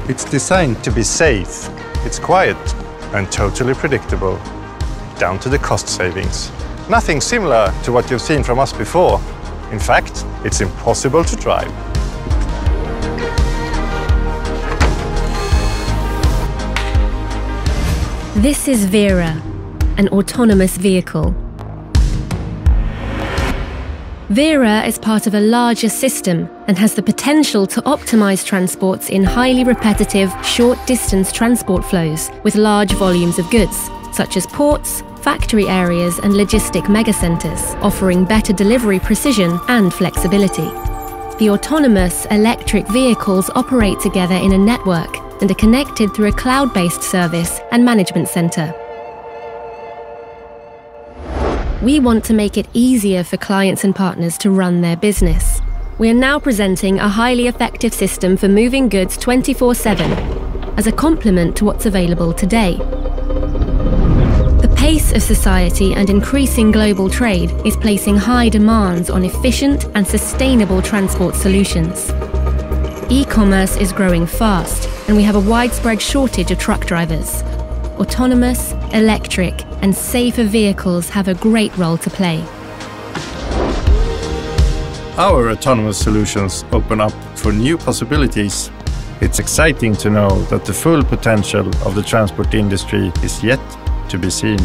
It's designed to be safe, it's quiet and totally predictable, down to the cost savings. Nothing similar to what you've seen from us before. In fact, it's impossible to drive. This is VERA, an autonomous vehicle. VERA is part of a larger system and has the potential to optimize transports in highly repetitive, short-distance transport flows with large volumes of goods, such as ports, factory areas and logistic megacenters, offering better delivery precision and flexibility. The autonomous electric vehicles operate together in a network and are connected through a cloud-based service and management center. We want to make it easier for clients and partners to run their business. We are now presenting a highly effective system for moving goods 24/7 as a complement to what's available today. The pace of society and increasing global trade is placing high demands on efficient and sustainable transport solutions. E-commerce is growing fast, and we have a widespread shortage of truck drivers. Autonomous, electric, and safer vehicles have a great role to play. Our autonomous solutions open up for new possibilities. It's exciting to know that the full potential of the transport industry is yet to be seen.